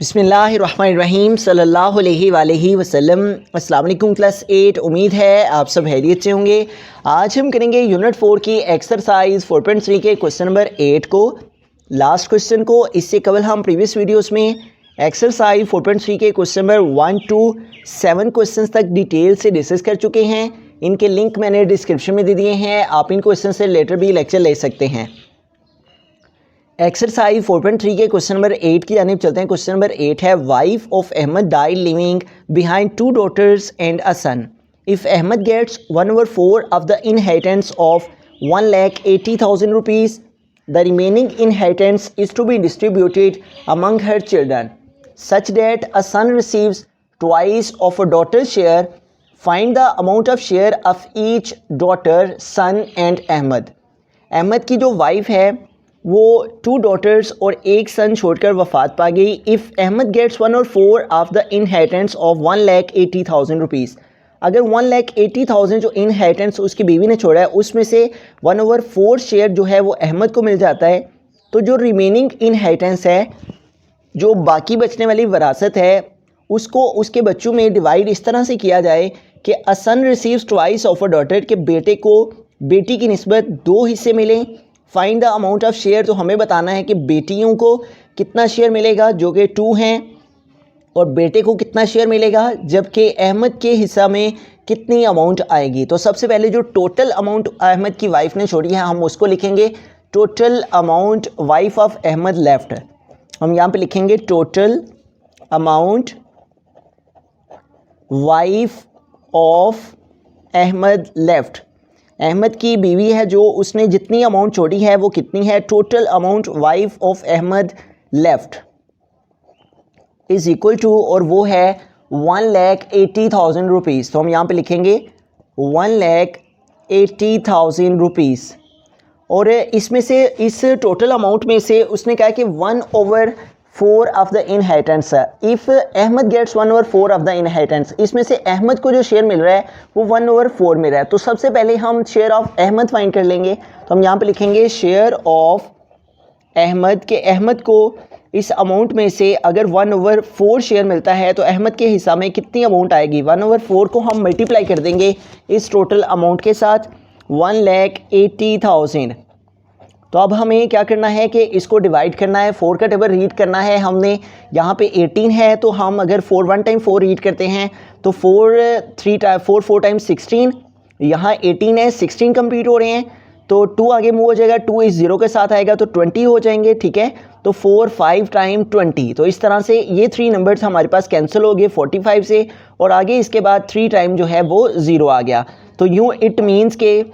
बिस्मिल्लाहिर्रहमानिर्रहीम सल्लल्लाहु अलैहि वसल्लम। अस्सलाम वालेकुम क्लास 8। उम्मीद है आप सब खैरियत से होंगे। आज हम करेंगे यूनिट 4 की एक्सरसाइज 4.3 के क्वेश्चन नंबर 8 को, लास्ट क्वेश्चन को। इससे कबल हम प्रीवियस वीडियोस में एक्सरसाइज 4.3 के क्वेश्चन नंबर 1 to 7 क्वेश्चन तक डिटेल से डिस्कस कर चुके हैं। इनके लिंक मैंने डिस्क्रिप्शन में दे दिए हैं, आप इन क्वेश्चन से रिलेटेड भी लेक्चर ले सकते हैं। एक्सरसाइज 4.3 के क्वेश्चन नंबर 8 की जानिब चलते हैं। क्वेश्चन नंबर 8 है, wife of Ahmed died living behind 2 daughters and a son. If Ahmed gets 1/4 of the inheritance of 1,80,000 rupees, the remaining inheritance is to be distributed among her children such that a son receives twice of a daughter share. Find the amount of share of each daughter, son and Ahmed. Ahmed की जो wife है वो 2 daughters और 1 सन छोड़कर वफ़ात पा गई। If Ahmed gets 1/4 of the inheritance of 1,80,000 rupees, अगर 1,80,000 जो इनहेरिटेंस उसकी बीवी ने छोड़ा है उसमें से 1/4 शेयर जो है वो अहमद को मिल जाता है, तो जो रिमेनिंग इनहेरिटेंस है, जो बाकी बचने वाली वरासत है, उसको उसके बच्चों में डिवाइड इस तरह से किया जाए कि a son receives twice of a daughter, के बेटे को बेटी की निस्बत 2 हिस्से मिलें। Find the amount of share, तो हमें बताना है कि बेटियों को कितना शेयर मिलेगा जो कि 2 हैं, और बेटे को कितना शेयर मिलेगा, जबकि अहमद के हिस्सा में कितनी अमाउंट आएगी। तो सबसे पहले जो टोटल अमाउंट अहमद की वाइफ ने छोड़ी है हम उसको लिखेंगे total amount wife of Ahmed left. हम यहाँ पे लिखेंगे total amount wife of Ahmed left. Ahmed की बीवी है जो उसने जितनी अमाउंट छोड़ी है वो कितनी है, total amount wife of Ahmed left is equal to, और वो है 1,80,000 रुपीज़। तो हम यहाँ पे लिखेंगे 1,80,000 रुपीज़। और इसमें से, इस टोटल अमाउंट में से उसने कहा कि 1/4 ऑफ द इनहेरिटेंस है। If Ahmed gets 1/4 of the inheritance, इसमें से अहमद को जो शेयर मिल रहा है वो 1/4 मिल रहा है। तो सबसे पहले हम शेयर ऑफ अहमद फाइंड कर लेंगे। तो हम यहाँ पे लिखेंगे शेयर ऑफ अहमद, के अहमद को इस अमाउंट में से अगर 1/4 शेयर मिलता है तो अहमद के हिस्सा में कितनी अमाउंट आएगी। 1/4 को हम मल्टीप्लाई कर देंगे इस टोटल अमाउंट के साथ, 1,80,000। तो अब हमें क्या करना है कि इसको डिवाइड करना है, 4 का टेबल रीड करना है हमने। यहाँ पे 18 है तो हम अगर 4 1 टाइम 4 रीड करते हैं तो 4 4 टाइम्स 16, यहाँ 18 है, 16 कंप्लीट हो रहे हैं तो 2 आगे मूव हो जाएगा, 2 इस 0 के साथ आएगा तो 20 हो जाएंगे, ठीक है। तो 4 5 टाइम 20, तो इस तरह से ये 3 नंबर्स हमारे पास कैंसिल हो गए 45 से, और आगे इसके बाद 3 टाइम जो है वो 0 आ गया। तो यूँ इट मीन्स के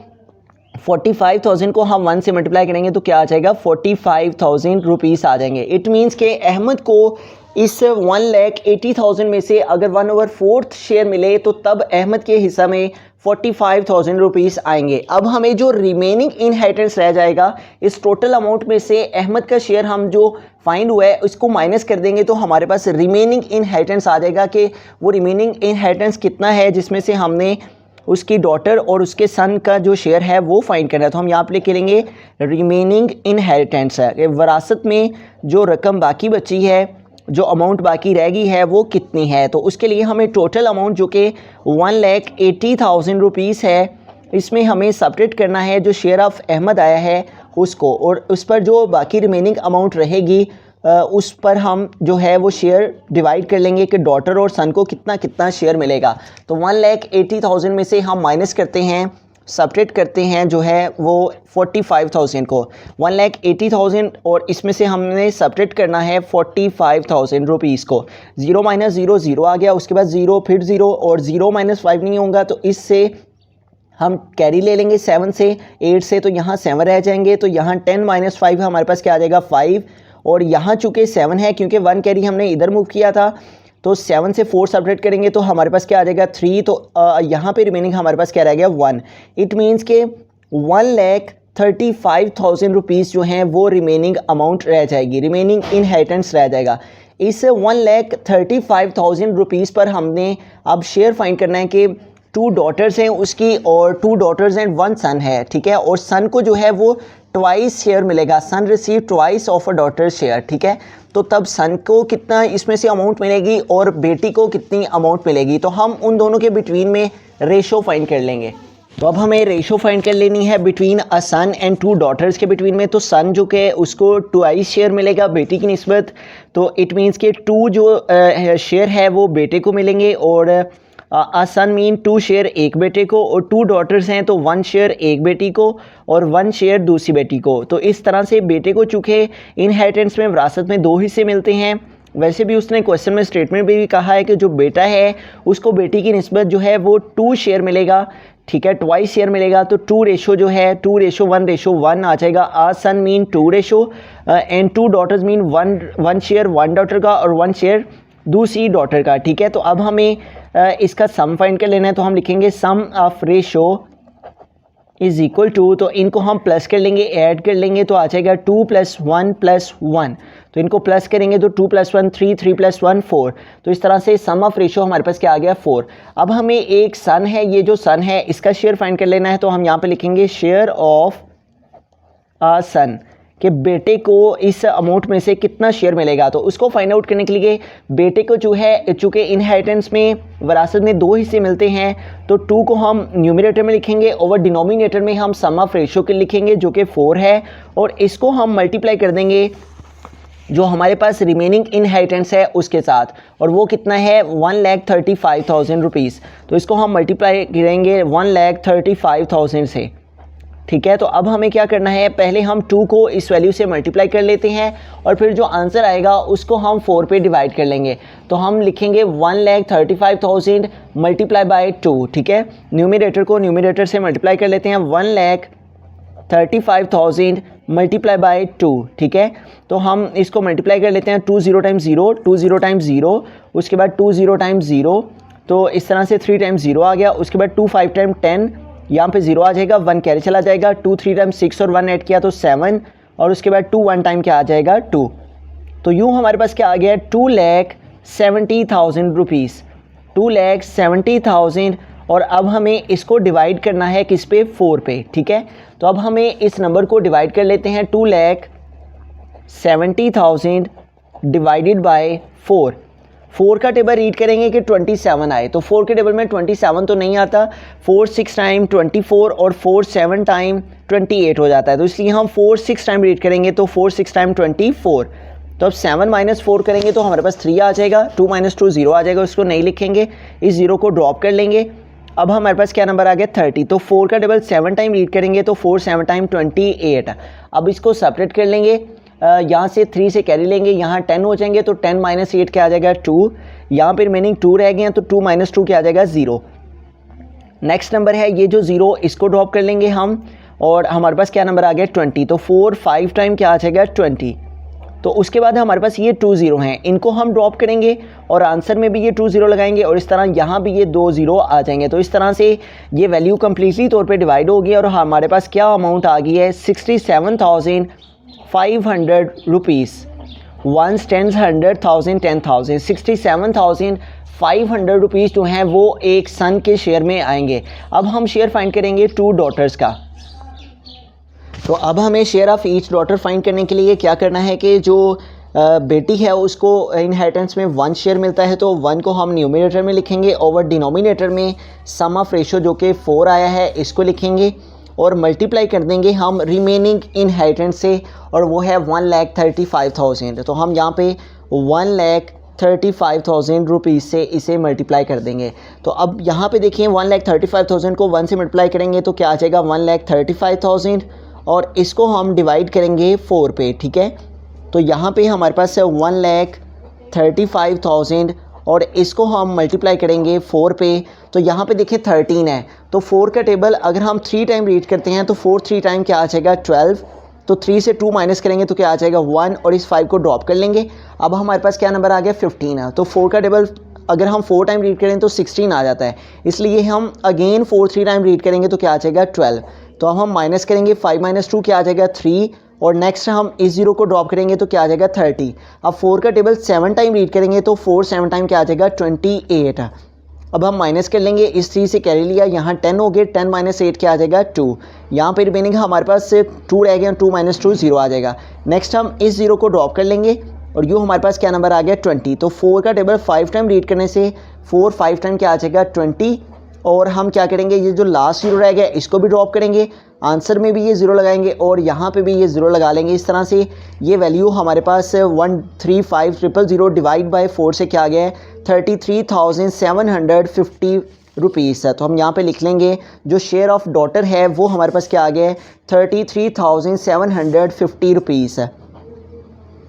45,000 को हम 1 से मल्टीप्लाई करेंगे तो क्या आ जाएगा, 45,000 रुपीज़ आ जाएंगे। इट मीन्स के अहमद को इस 1,80,000 में से अगर 1/4 शेयर मिले तो तब अहमद के हिस्सा में 45,000 रुपीज़ आएंगे। अब हमें जो रिमेनिंग इनहेरिटेंस रह जाएगा इस टोटल अमाउंट में से अहमद का शेयर हम जो फाइंड हुआ है उसको माइनस कर देंगे तो हमारे पास रिमेनिंग इनहेरिटेंस आ जाएगा कि वो रिमेनिंग इनहेरिटेंस कितना है, जिसमें से हमने उसकी डॉटर और उसके सन का जो शेयर है वो फाइंड करना है। तो हम यहाँ पे लिख लेंगे रिमेनिंग इनहेरिटेंस है, वरासत में जो रकम बाकी बची है, जो अमाउंट बाकी रह गई है वो कितनी है। तो उसके लिए हमें टोटल अमाउंट जो कि 1,80,000 रुपीज़ है, इसमें हमें सपरेट करना है जो शेयर ऑफ अहमद आया है उसको, और उस पर जो बाकी रिमेनिंग अमाउंट रहेगी उस पर हम जो है वो शेयर डिवाइड कर लेंगे कि डॉटर और सन को कितना कितना शेयर मिलेगा। तो 1,80,000 में से हम माइनस करते हैं, सपरेट करते हैं जो है वो 45,000 को, 1,80,000 और इसमें से हमने सपरेट करना है 45,000 रुपीज़ को। 0 - 0 0 आ गया, उसके बाद 0 फिर 0, और 0 - 5 नहीं होगा तो इससे हम कैरी ले लेंगे 7 से 8 से, तो यहाँ 7 रह जाएंगे। तो यहाँ 10 - 5 हमारे पास क्या आ जाएगा, 5, और यहाँ चूँकि 7 है क्योंकि 1 कैरी हमने इधर मूव किया था, तो 7 से 4 सेपरेट करेंगे तो हमारे पास क्या आ जाएगा, 3। तो यहाँ पे रिमेनिंग हमारे पास क्या रह गया, 1। इट मीन्स के 1,35,000 रुपीज़ जो हैं वो रिमेनिंग अमाउंट रह जाएगी, रिमेनिंग इनहेरिटेंस रह जाएगा। इस 1,35,000 रुपीज़ पर हमने अब शेयर फाइंड करना है कि 2 डॉटर्स हैं उसकी और 2 डॉटर्स एंड 1 सन है, ठीक है। और सन को जो है वो ट्वाइस शेयर मिलेगा, son receive twice of a daughter share, ठीक है। तो तब सन को कितना इसमें से अमाउंट मिलेगी और बेटी को कितनी अमाउंट मिलेगी, तो हम उन दोनों के बिटवीन में रेशो फाइंड कर लेंगे। तो अब हमें रेशो फाइंड कर लेनी है between a son and 2 daughters के बिटवीन में। तो सन जो कि उसको 2 शेयर मिलेगा बेटी की निस्बत, तो इट मीन्स कि 2 जो शेयर है वो बेटे को मिलेंगे, और अ सन मीन 2 शेयर एक बेटे को, और 2 डॉटर्स हैं तो 1 शेयर एक बेटी को और 1 शेयर दूसरी बेटी को। तो इस तरह से बेटे को चूँकि इनहेरिटेंस में विरासत में 2 हिस्से मिलते हैं, वैसे भी उसने क्वेश्चन में स्टेटमेंट में भी कहा है कि जो बेटा है उसको बेटी की निस्बत जो है वो 2 शेयर मिलेगा, ठीक है, 2 शेयर मिलेगा। तो 2 रेशो जो है 2:1:1 आ जाएगा। A son mean 2 ratio and 2 daughters mean 1 share 1 daughter का और 1 शेयर दूसरी डॉटर का, ठीक है। तो अब हमें इसका सम फाइंड कर लेना है, तो हम लिखेंगे sum of ratio is equal to, तो इनको हम प्लस कर लेंगे, ऐड कर लेंगे, तो आ जाएगा 2 + 1 + 1। तो इनको प्लस करेंगे तो 2 + 1 3, 3 + 1 4। तो इस तरह से सम ऑफ रेशो हमारे पास क्या आ गया 4। अब हमें एक सन है, ये जो सन है इसका शेयर फाइंड कर लेना है, तो हम यहाँ पे लिखेंगे शेयर ऑफ अ सन, कि बेटे को इस अमाउंट में से कितना शेयर मिलेगा। तो उसको फाइंड आउट करने के लिए बेटे को जो है चूँकि इनहेरिटेंस में विरासत में 2 हिस्से मिलते हैं, तो 2 को हम न्यूमरेटर में लिखेंगे और डिनोमिनेटर में हम सम ऑफ रेशो के लिखेंगे जो कि 4 है, और इसको हम मल्टीप्लाई कर देंगे जो हमारे पास रिमेनिंग इनहेरिटेंस है उसके साथ, और वो कितना है 1,35,000 रुपीज़। तो इसको हम मल्टीप्लाई करेंगे 1,35,000 से, ठीक है। तो अब हमें क्या करना है, पहले हम 2 को इस वैल्यू से मल्टीप्लाई कर लेते हैं और फिर जो आंसर आएगा उसको हम 4 पे डिवाइड कर लेंगे। तो हम लिखेंगे 1,35,000 मल्टीप्लाई बाय 2, ठीक है। न्यूमरेटर को न्यूमरेटर से मल्टीप्लाई कर लेते हैं, 1,35,000 मल्टीप्लाई बाय 2, ठीक है। तो हम इसको मल्टीप्लाई कर लेते हैं 2 0 टाइम्स 0, 2 0 टाइम्स 0, उसके बाद 2 0 टाइम्स 0, तो इस तरह से 3 टाइम्स 0 आ गया। उसके बाद 2 5 टाइम 10, यहाँ पे 0 आ जाएगा, 1 कैरी चला जाएगा, 2 3 टाइम 6 और 1 ऐड किया तो 7, और उसके बाद 2 1 टाइम क्या आ जाएगा 2। तो यूँ हमारे पास क्या आ गया 2,70,000 रुपीज़, 2,70,000। और अब हमें इसको डिवाइड करना है किस पे 4 पे, ठीक है। तो अब हमें इस नंबर को डिवाइड कर लेते हैं 2,70,000 डिवाइडेड बाय 4। 4 का टेबल रीड करेंगे कि 27 आए, तो 4 के टेबल में 27 तो नहीं आता, 4 6 टाइम 24 और 4 7 टाइम 28 हो जाता है। तो इसलिए हम 4 6 टाइम रीड करेंगे, तो 4 6 टाइम 24। तो अब 7 - 4 करेंगे तो हमारे पास 3 आ जाएगा, 2 - 2 0 आ जाएगा, उसको नहीं लिखेंगे, इस 0 को ड्रॉप कर लेंगे। अब हमारे पास क्या नंबर आ गया 30। तो 4 का टेबल 7 टाइम रीड करेंगे तो 4 7 टाइम 28। अब इसको सेपरेट कर लेंगे, यहाँ से 3 से कैरी लेंगे, यहाँ 10 हो जाएंगे, तो 10 - 8 क्या आ जाएगा 2। यहाँ पर रिमेनिंग 2 रह गए हैं, तो 2 - 2 क्या आ जाएगा 0। नेक्स्ट नंबर है ये जो 0, इसको ड्रॉप कर लेंगे हम, और हमारे पास क्या नंबर आ गया 20। तो 4 5 टाइम क्या आ जाएगा 20। तो उसके बाद हमारे पास ये 2 0 हैं, इनको हम ड्रॉप करेंगे और आंसर में भी ये 2 0 लगाएंगे, और इस तरह यहाँ भी ये 2 0 आ जाएंगे। तो इस तरह से ये वैल्यू कम्प्लीटली तौर पे डिवाइड होगी, और हमारे पास क्या अमाउंट आ गई है 67,500 रुपीज़। 1 10 100,000 10,000 67,500 रुपीज़ जो हैं वो एक सन के शेयर में आएंगे। अब हम शेयर फाइंड करेंगे 2 डॉटर्स का। तो अब हमें share of each daughter find करने के लिए क्या करना है कि जो बेटी है उसको इनहेरिटेंस में 1 शेयर मिलता है, तो 1 को हम न्यूमरेटर में लिखेंगे, और डिनोमिनेटर में सम ऑफ रेशो जो कि 4 आया है इसको लिखेंगे, और मल्टीप्लाई कर देंगे हम रिमेनिंग इनहेरिटेंस से, और वो है 1,35,000। तो हम यहाँ पे 1,35,000 रुपीज़ से इसे मल्टीप्लाई कर देंगे। तो अब यहाँ पे देखिए 1,35,000 को 1 से मल्टीप्लाई करेंगे तो क्या आ जाएगा 1,35,000, और इसको हम डिवाइड करेंगे 4 पे, ठीक है। तो यहाँ पे हमारे पास है 1,35,000, और इसको हम मल्टीप्लाई करेंगे 4 पे। तो यहाँ पे देखिए 13 है, तो 4 का टेबल अगर हम 3 टाइम रीड करते हैं तो 4 3 टाइम क्या आ जाएगा 12। तो 3 से 2 माइनस करेंगे तो क्या आ जाएगा 1, और इस 5 को ड्रॉप कर लेंगे। अब हमारे पास क्या नंबर आ गया 15 है। तो 4 का टेबल अगर हम 4 टाइम रीड करें तो 16 आ जाता है, इसलिए हम अगेन 4 3 टाइम रीड करेंगे तो क्या आ जाएगा 12। तो अब हम माइनस करेंगे, 5 - 2 क्या आ जाएगा 3, और नेक्स्ट हम इस 0 को ड्रॉप करेंगे तो क्या आ जाएगा 30। अब 4 का टेबल 7 टाइम रीड करेंगे तो 4 7 टाइम क्या आ जाएगा 28। अब हम माइनस कर लेंगे, इस 3 से कैरी लिया, यहाँ 10 हो गए, 10 - 8 क्या आ जाएगा 2। यहाँ पे रिमेनिंग हमारे पास 2 रह गए, 2 - 2 0 आ जाएगा। नेक्स्ट हम इस 0 को ड्रॉप कर लेंगे, और यू हमारे पास क्या नंबर आ गया 20। तो 4 का टेबल 5 टाइम रीड करने से 4 5 टाइम क्या आ जाएगा 20। और हम क्या करेंगे, ये जो लास्ट जीरो रह गया इसको भी ड्रॉप करेंगे, आंसर में भी ये ज़ीरो लगाएंगे और यहाँ पे भी ये ज़ीरो लगा लेंगे। इस तरह से ये वैल्यू हमारे पास 135,000 डिवाइड बाय 4 से क्या आ गया है 33,750 रुपीज़ है। तो हम यहाँ पे लिख लेंगे जो शेयर ऑफ डॉटर है वो हमारे पास क्या आ गया है 33,750 रुपीज़ है।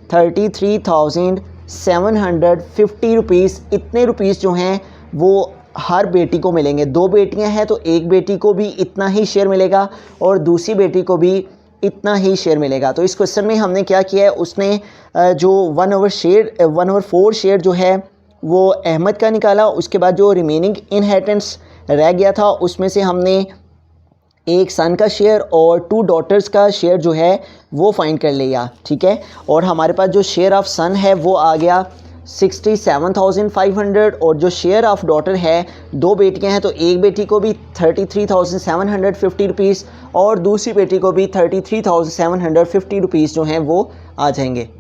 33,750 रुपीज़, इतने रुपीज़ जो हैं वो हर बेटी को मिलेंगे। 2 बेटियां हैं तो एक बेटी को भी इतना ही शेयर मिलेगा और दूसरी बेटी को भी इतना ही शेयर मिलेगा। तो इस क्वेश्चन में हमने क्या किया है, उसने जो 1/4 शेयर जो है वो अहमद का निकाला। उसके बाद जो रिमेनिंग इनहेरिटेंस रह गया था उसमें से हमने एक सन का शेयर और 2 डॉटर्स का शेयर जो है वो फाइंड कर लिया, ठीक है। और हमारे पास जो शेयर ऑफ सन है वो आ गया 67,500 और जो शेयर ऑफ डॉटर है 2 बेटियां हैं तो एक बेटी को भी 33,750 रुपीज़ और दूसरी बेटी को भी 33,750 रुपीज़ जो हैं वो आ जाएंगे।